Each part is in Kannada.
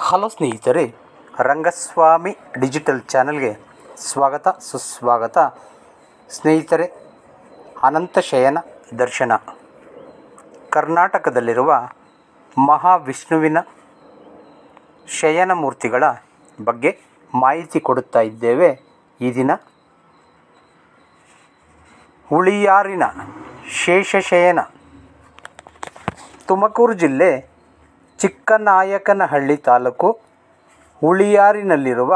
ಹಲೋ ಸ್ನೇಹಿತರೆ, ರಂಗಸ್ವಾಮಿ ಡಿಜಿಟಲ್ ಚಾನಲ್ಗೆ ಸ್ವಾಗತ ಸುಸ್ವಾಗತ. ಸ್ನೇಹಿತರೆ, ಅನಂತಶಯನ ದರ್ಶನ ಕರ್ನಾಟಕದಲ್ಲಿರುವ ಮಹಾವಿಷ್ಣುವಿನ ಶಯನ ಮೂರ್ತಿಗಳ ಬಗ್ಗೆ ಮಾಹಿತಿ ಕೊಡುತ್ತಾ ಇದ್ದೇವೆ. ಈ ದಿನ ಹುಳಿಯಾರಿನ ಶೇಷಶಯನ. ತುಮಕೂರು ಜಿಲ್ಲೆ ಚಿಕ್ಕನಾಯಕನಹಳ್ಳಿ ತಾಲೂಕು ಹುಳಿಯಾರಿನಲ್ಲಿರುವ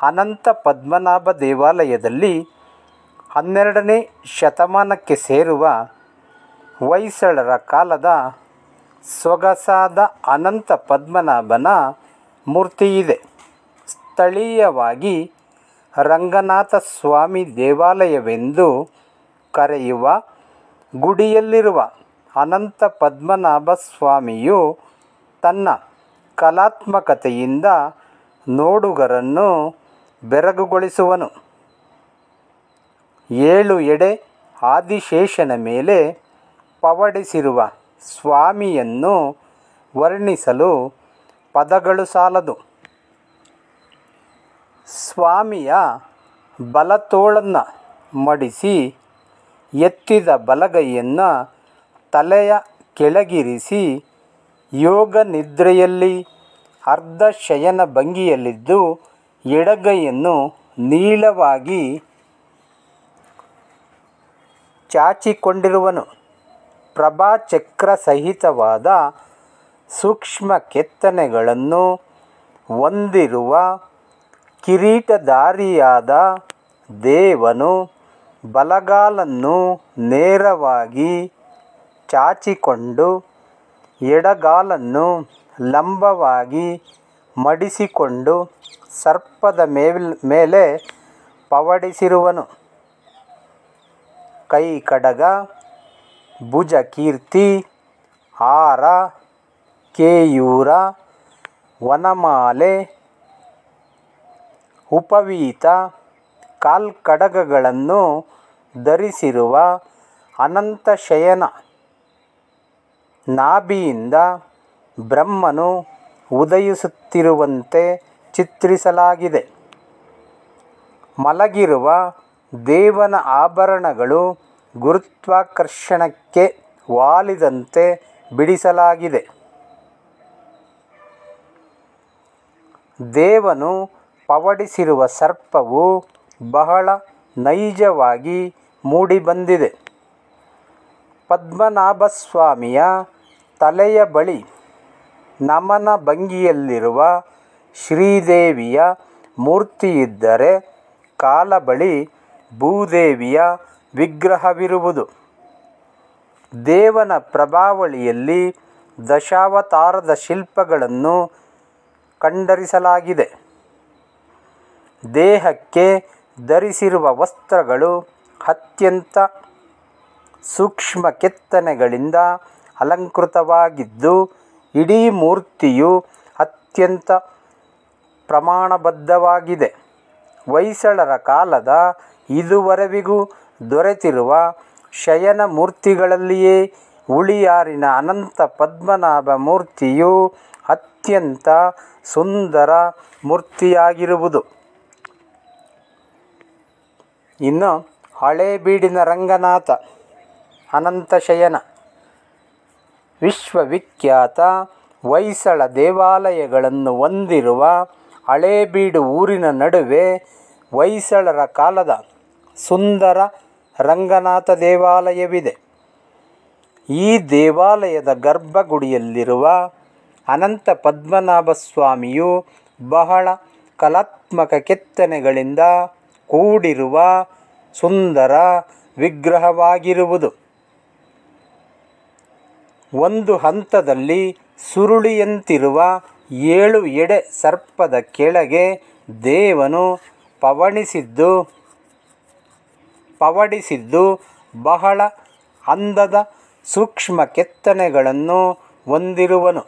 ಅನಂತ ಪದ್ಮನಾಭ ದೇವಾಲಯದಲ್ಲಿ 12ನೇ ಶತಮಾನಕ್ಕೆ ಸೇರುವ ಹೊಯ್ಸಳರ ಕಾಲದ ಸೊಗಸಾದ ಅನಂತ ಪದ್ಮನಾಭನ ಮೂರ್ತಿಯಿದೆ. ಸ್ಥಳೀಯವಾಗಿ ರಂಗನಾಥ ಸ್ವಾಮಿ ದೇವಾಲಯವೆಂದು ಕರೆಯುವ ಗುಡಿಯಲ್ಲಿರುವ ಅನಂತ ಪದ್ಮನಾಭ ಸ್ವಾಮಿಯು ತನ್ನ ಕಲಾತ್ಮಕತೆಯಿಂದ ನೋಡುಗರನ್ನು ಬೆರಗುಗೊಳಿಸುವನು. 7 ಎಡೆ ಆದಿಶೇಷನ ಮೇಲೆ ಪವಡಿಸಿರುವ ಸ್ವಾಮಿಯನ್ನು ವರ್ಣಿಸಲು ಪದಗಳು ಸಾಲದು. ಸ್ವಾಮಿಯ ಬಲತೋಳನ್ನು ಮಡಿಸಿ ಎತ್ತಿದ ಬಲಗೈಯನ್ನು ತಲೆಯ ಕೆಳಗಿರಿಸಿ ಯೋಗ ನಿದ್ರೆಯಲ್ಲಿ ಅರ್ಧ ಶಯನ ಭಂಗಿಯಲ್ಲಿದ್ದು ಎಡಗೈಯನ್ನು ನೀಳವಾಗಿ ಚಾಚಿಕೊಂಡಿರುವನು. ಪ್ರಭಾಚಕ್ರ ಸಹಿತವಾದ ಸೂಕ್ಷ್ಮ ಕೆತ್ತನೆಗಳನ್ನು ಹೊಂದಿರುವ ಕಿರೀಟಧಾರಿಯಾದ ದೇವನು ಬಲಗಾಲನ್ನು ನೇರವಾಗಿ ಚಾಚಿಕೊಂಡು ಎಡಗಾಲನ್ನು ಲಂಬವಾಗಿ ಮಡಿಸಿಕೊಂಡು ಸರ್ಪದ ಮೇಲೆ ಪವಡಿಸಿರುವನು. ಕೈ ಕಡಗ, ಭುಜ ಕೀರ್ತಿ, ಹಾರ, ಕೇಯೂರ, ವನಮಾಲೆ, ಉಪವೀತ, ಕಾಲ್ಕಡಗಗಳನ್ನು ಧರಿಸಿರುವ ಅನಂತಶಯನ. ನಾಭಿಯಿಂದ ಬ್ರಹ್ಮನು ಉದಯಿಸುತ್ತಿರುವಂತೆ ಚಿತ್ರಿಸಲಾಗಿದೆ. ಮಲಗಿರುವ ದೇವನ ಆಭರಣಗಳು ಗುರುತ್ವಾಕರ್ಷಣಕ್ಕೆ ವಾಲಿದಂತೆ ಬಿಡಿಸಲಾಗಿದೆ. ದೇವನು ಪವಡಿಸಿರುವ ಸರ್ಪವು ಬಹಳ ನೈಜವಾಗಿ ಮೂಡಿಬಂದಿದೆ. ಪದ್ಮನಾಭಸ್ವಾಮಿಯ ತಲೆಯ ಬಳಿ ನಮನ ಭಂಗಿಯಲ್ಲಿರುವ ಶ್ರೀದೇವಿಯ ಮೂರ್ತಿಯಿದ್ದರೆ ಕಾಲ ಬಳಿ ಭೂದೇವಿಯ ವಿಗ್ರಹವಿರುವುದು. ದೇವನ ಪ್ರಭಾವಳಿಯಲ್ಲಿ ದಶಾವತಾರದ ಶಿಲ್ಪಗಳನ್ನು ಕಂಡರಿಸಲಾಗಿದೆ. ದೇಹಕ್ಕೆ ಧರಿಸಿರುವ ವಸ್ತ್ರಗಳು ಅತ್ಯಂತ ಸೂಕ್ಷ್ಮ ಕೆತ್ತನೆಗಳಿಂದ ಅಲಂಕೃತವಾಗಿದ್ದು ಇಡೀ ಮೂರ್ತಿಯು ಅತ್ಯಂತ ಪ್ರಮಾಣಬದ್ಧವಾಗಿದೆ. ಹೊಯ್ಸಳರ ಕಾಲದ ಇದುವರೆವಿಗೂ ದೊರೆತಿರುವ ಶಯನ ಮೂರ್ತಿಗಳಲ್ಲಿಯೇ ಹುಳಿಯಾರಿನ ಅನಂತ ಪದ್ಮನಾಭ ಮೂರ್ತಿಯು ಅತ್ಯಂತ ಸುಂದರ ಮೂರ್ತಿಯಾಗಿರುವುದು. ಇನ್ನು ಹಳೇಬೀಡಿನ ರಂಗನಾಥ ಅನಂತಶಯನ. ವಿಶ್ವವಿಖ್ಯಾತ ಹೊಯ್ಸಳ ದೇವಾಲಯಗಳನ್ನು ಹೊಂದಿರುವ ಹಳೇಬೀಡು ಊರಿನ ನಡುವೆ ಹೊಯ್ಸಳರ ಕಾಲದ ಸುಂದರ ರಂಗನಾಥ ದೇವಾಲಯವಿದೆ. ಈ ದೇವಾಲಯದ ಗರ್ಭಗುಡಿಯಲ್ಲಿರುವ ಅನಂತ ಪದ್ಮನಾಭ ಸ್ವಾಮಿಯು ಬಹಳ ಕಲಾತ್ಮಕ ಕೆತ್ತನೆಗಳಿಂದ ಕೂಡಿರುವ ಸುಂದರ ವಿಗ್ರಹವಾಗಿರುವುದು. ಒಂದು ಹಂತದಲ್ಲಿ ಸುರುಳಿಯಂತಿರುವ 7 ಎಡೆ ಸರ್ಪದ ಕೆಳಗೆ ದೇವನು ಪವಡಿಸಿದ್ದು ಬಹಳ ಅಂದದ ಸೂಕ್ಷ್ಮ ಕೆತ್ತನೆಗಳನ್ನು ಹೊಂದಿರುವನು.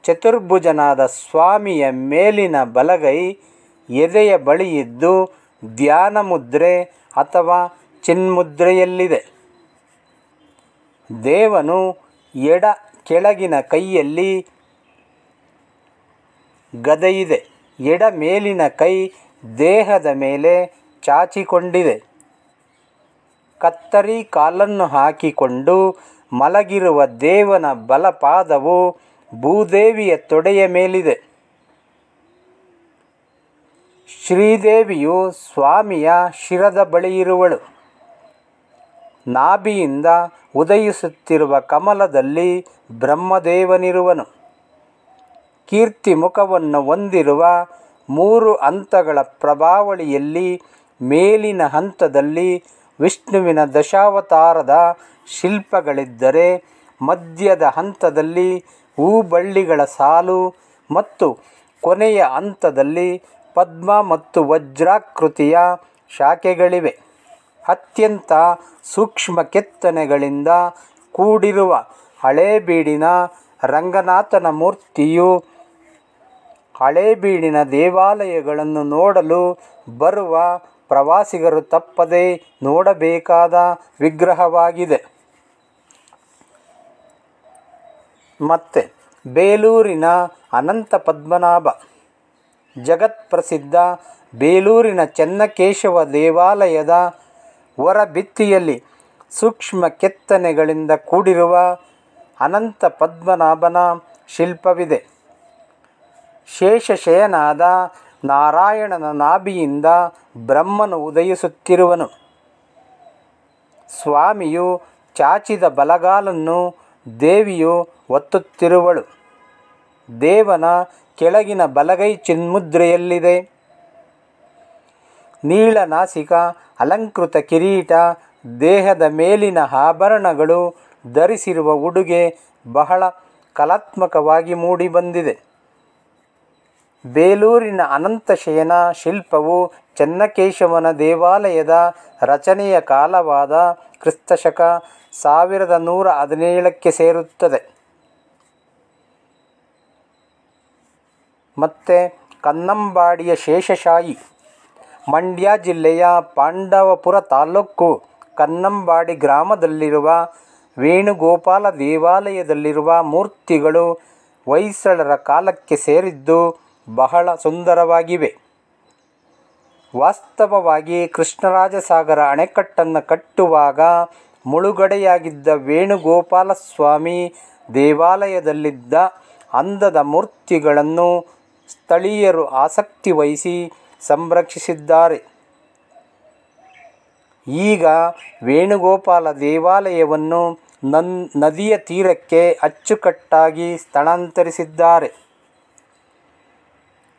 ಚತುರ್ಭುಜನಾದ ಸ್ವಾಮಿಯ ಮೇಲಿನ ಬಲಗೈ ಎದೆಯ ಬಳಿಯಿದ್ದು ಧ್ಯಾನ ಮುದ್ರೆ ಅಥವಾ ಚಿನ್ಮುದ್ರೆಯಲ್ಲಿದೆ. ದೇವನು ಎಡ ಕೆಳಗಿನ ಕೈಯಲ್ಲಿ ಗದೆಯಿದೆ. ಎಡ ಮೇಲಿನ ಕೈ ದೇಹದ ಮೇಲೆ ಚಾಚಿಕೊಂಡಿದೆ. ಕತ್ತರಿ ಕಾಲನ್ನು ಹಾಕಿಕೊಂಡು ಮಲಗಿರುವ ದೇವನ ಬಲಪಾದವು ಭೂದೇವಿಯ ತೊಡೆಯ ಮೇಲಿದೆ. ಶ್ರೀದೇವಿಯು ಸ್ವಾಮಿಯ ಶಿರದ ಬಳಿಯಿರುವಳು. ನಾಭಿಯಿಂದ ಉದಯಿಸುತ್ತಿರುವ ಕಮಲದಲ್ಲಿ ಬ್ರಹ್ಮದೇವನಿರುವನು. ಕೀರ್ತಿ ಮುಖವನ್ನು ಹೊಂದಿರುವ 3 ಹಂತಗಳ ಪ್ರಭಾವಳಿಯಲ್ಲಿ ಮೇಲಿನ ಹಂತದಲ್ಲಿ ವಿಷ್ಣುವಿನ ದಶಾವತಾರದ ಶಿಲ್ಪಗಳಿದ್ದರೆ, ಮಧ್ಯದ ಹಂತದಲ್ಲಿ ಹೂಬಳ್ಳಿಗಳ ಸಾಲು ಮತ್ತು ಕೊನೆಯ ಹಂತದಲ್ಲಿ ಪದ್ಮ ಮತ್ತು ವಜ್ರಾಕೃತಿಯ ಶಾಖೆಗಳಿವೆ. ಅತ್ಯಂತ ಸೂಕ್ಷ್ಮ ಕೆತ್ತನೆಗಳಿಂದ ಕೂಡಿರುವ ಹಳೇಬೀಡಿನ ರಂಗನಾಥನ ಮೂರ್ತಿಯು ಹಳೇಬೀಡಿನ ದೇವಾಲಯಗಳನ್ನು ನೋಡಲು ಬರುವ ಪ್ರವಾಸಿಗರು ತಪ್ಪದೇ ನೋಡಬೇಕಾದ ವಿಗ್ರಹವಾಗಿದೆ. ಮತ್ತು ಬೇಲೂರಿನ ಅನಂತ ಪದ್ಮನಾಭ. ಜಗತ್ಪ್ರಸಿದ್ಧ ಬೇಲೂರಿನ ಚೆನ್ನಕೇಶವ ದೇವಾಲಯದ ಹೊರಭಿತ್ತಿಯಲ್ಲಿ ಸೂಕ್ಷ್ಮ ಕೆತ್ತನೆಗಳಿಂದ ಕೂಡಿರುವ ಅನಂತ ಪದ್ಮನಾಭನ ಶಿಲ್ಪವಿದೆ. ಶೇಷಶಯನಾದ ನಾರಾಯಣನ ನಾಭಿಯಿಂದ ಬ್ರಹ್ಮನು ಉದಯಿಸುತ್ತಿರುವನು. ಸ್ವಾಮಿಯು ಚಾಚಿದ ಬಲಗಾಲನ್ನು ದೇವಿಯು ಒತ್ತುತ್ತಿರುವಳು. ದೇವನ ಕೆಳಗಿನ ಬಲಗೈ ಚಿನ್ಮುದ್ರೆಯಲ್ಲಿದೆ. ನೀಳನಾಸಿಕ, ಅಲಂಕೃತ ಕಿರೀಟ, ದೇಹದ ಮೇಲಿನ ಆಭರಣಗಳು, ಧರಿಸಿರುವ ಉಡುಗೆ ಬಹಳ ಕಲಾತ್ಮಕವಾಗಿ ಮೂಡಿಬಂದಿದೆ. ಬೇಲೂರಿನ ಅನಂತಶಯನ ಶಿಲ್ಪವು ಚೆನ್ನಕೇಶವನ ದೇವಾಲಯದ ರಚನೆಯ ಕಾಲವಾದ ಕ್ರಿಸ್ತಶಕ 1117ಕ್ಕೆ ಸೇರುತ್ತದೆ. ಮತ್ತು ಕನ್ನಂಬಾಡಿಯ ಶೇಷಶಾಹಿ. ಮಂಡ್ಯ ಜಿಲ್ಲೆಯ ಪಾಂಡವಪುರ ತಾಲ್ಲೂಕು ಕನ್ನಂಬಾಡಿ ಗ್ರಾಮದಲ್ಲಿರುವ ವೇಣುಗೋಪಾಲ ದೇವಾಲಯದಲ್ಲಿರುವ ಮೂರ್ತಿಗಳು ಹೊಯ್ಸಳರ ಕಾಲಕ್ಕೆ ಸೇರಿದ್ದು ಬಹಳ ಸುಂದರವಾಗಿವೆ. ವಾಸ್ತವವಾಗಿ ಕೃಷ್ಣರಾಜಸಾಗರ ಅಣೆಕಟ್ಟನ್ನು ಕಟ್ಟುವಾಗ ಮುಳುಗಡೆಯಾಗಿದ್ದ ವೇಣುಗೋಪಾಲಸ್ವಾಮಿ ದೇವಾಲಯದಲ್ಲಿದ್ದ ಅಂದದ ಮೂರ್ತಿಗಳನ್ನು ಸ್ಥಳೀಯರು ಆಸಕ್ತಿ ವಹಿಸಿ ಸಂರಕ್ಷಿಸಿದ್ದಾರೆ. ಈಗ ವೇಣುಗೋಪಾಲ ದೇವಾಲಯವನ್ನು ನದಿಯ ತೀರಕ್ಕೆ ಅಚ್ಚುಕಟ್ಟಾಗಿ ಸ್ಥಳಾಂತರಿಸಿದ್ದಾರೆ.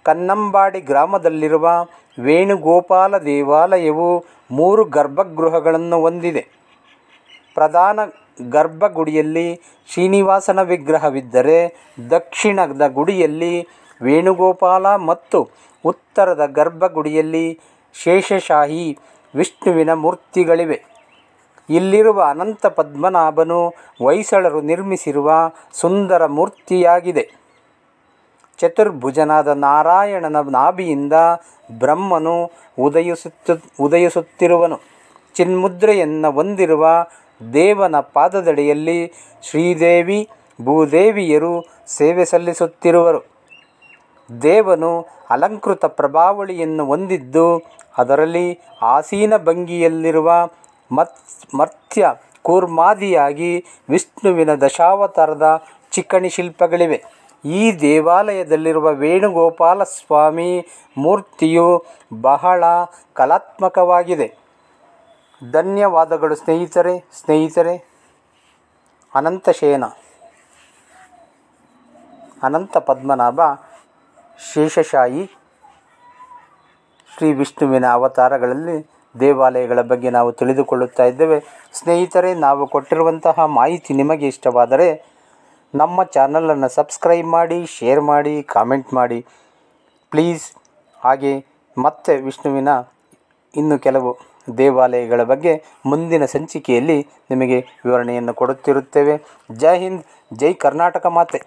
ಕನ್ನಂಬಾಡಿ ಗ್ರಾಮದಲ್ಲಿರುವ ವೇಣುಗೋಪಾಲ ದೇವಾಲಯವು 3 ಗರ್ಭಗೃಹಗಳನ್ನು ಹೊಂದಿದೆ. ಪ್ರಧಾನ ಗರ್ಭಗುಡಿಯಲ್ಲಿ ಶ್ರೀನಿವಾಸನ ವಿಗ್ರಹವಿದ್ದರೆ, ದಕ್ಷಿಣದ ಗುಡಿಯಲ್ಲಿ ವೇಣುಗೋಪಾಲ ಮತ್ತು ಉತ್ತರದ ಗರ್ಭಗುಡಿಯಲ್ಲಿ ಶೇಷಶಾಹಿ ವಿಷ್ಣುವಿನ ಮೂರ್ತಿಗಳಿವೆ. ಇಲ್ಲಿರುವ ಅನಂತ ಪದ್ಮನಾಭನು ಹೊಯ್ಸಳರು ನಿರ್ಮಿಸಿರುವ ಸುಂದರ ಮೂರ್ತಿಯಾಗಿದೆ. ಚತುರ್ಭುಜನಾದ ನಾರಾಯಣನ ನಾಭಿಯಿಂದ ಬ್ರಹ್ಮನು ಉದಯಿಸುತ್ತಿರುವನು. ಚಿನ್ಮುದ್ರೆಯನ್ನು ಹೊಂದಿರುವ ದೇವನ ಪಾದದಡಿಯಲ್ಲಿ ಶ್ರೀದೇವಿ ಭೂದೇವಿಯರು ಸೇವೆ ಸಲ್ಲಿಸುತ್ತಿರುವರು. ದೇವನು ಅಲಂಕೃತ ಪ್ರಭಾವಳಿಯನ್ನು ಹೊಂದಿದ್ದು, ಅದರಲ್ಲಿ ಆಸೀನ ಭಂಗಿಯಲ್ಲಿರುವ ಮರ್ತ್ಯ ಕೂರ್ಮಾದಿಯಾಗಿ ವಿಷ್ಣುವಿನ ದಶಾವತಾರದ ಚಿಕಣಿ ಶಿಲ್ಪಗಳಿವೆ. ಈ ದೇವಾಲಯದಲ್ಲಿರುವ ವೇಣುಗೋಪಾಲ ಸ್ವಾಮಿ ಮೂರ್ತಿಯು ಬಹಳ ಕಲಾತ್ಮಕವಾಗಿದೆ. ಧನ್ಯವಾದಗಳು ಸ್ನೇಹಿತರೆ. ಅನಂತಶಯನ, ಅನಂತ ಪದ್ಮನಾಭ, ಶೇಷಶಾಹಿ, ಶ್ರೀ ವಿಷ್ಣುವಿನ ಅವತಾರಗಳಲ್ಲಿ ದೇವಾಲಯಗಳ ಬಗ್ಗೆ ನಾವು ತಿಳಿದುಕೊಳ್ಳುತ್ತಾ ಇದ್ದೇವೆ. ಸ್ನೇಹಿತರೆ, ನಾವು ಕೊಟ್ಟಿರುವಂತಹ ಮಾಹಿತಿ ನಿಮಗೆ ಇಷ್ಟವಾದರೆ ನಮ್ಮ ಚಾನಲನ್ನು ಸಬ್ಸ್ಕ್ರೈಬ್ ಮಾಡಿ, ಶೇರ್ ಮಾಡಿ, ಕಾಮೆಂಟ್ ಮಾಡಿ ಪ್ಲೀಸ್. ಹಾಗೆ ಮತ್ತೆ ವಿಷ್ಣುವಿನ ಇನ್ನು ಕೆಲವು ದೇವಾಲಯಗಳ ಬಗ್ಗೆ ಮುಂದಿನ ಸಂಚಿಕೆಯಲ್ಲಿ ನಿಮಗೆ ವಿವರಣೆಯನ್ನು ಕೊಡುತ್ತಿರುತ್ತೇವೆ. ಜೈ ಹಿಂದ್, ಜೈ ಕರ್ನಾಟಕ ಮಾತೆ.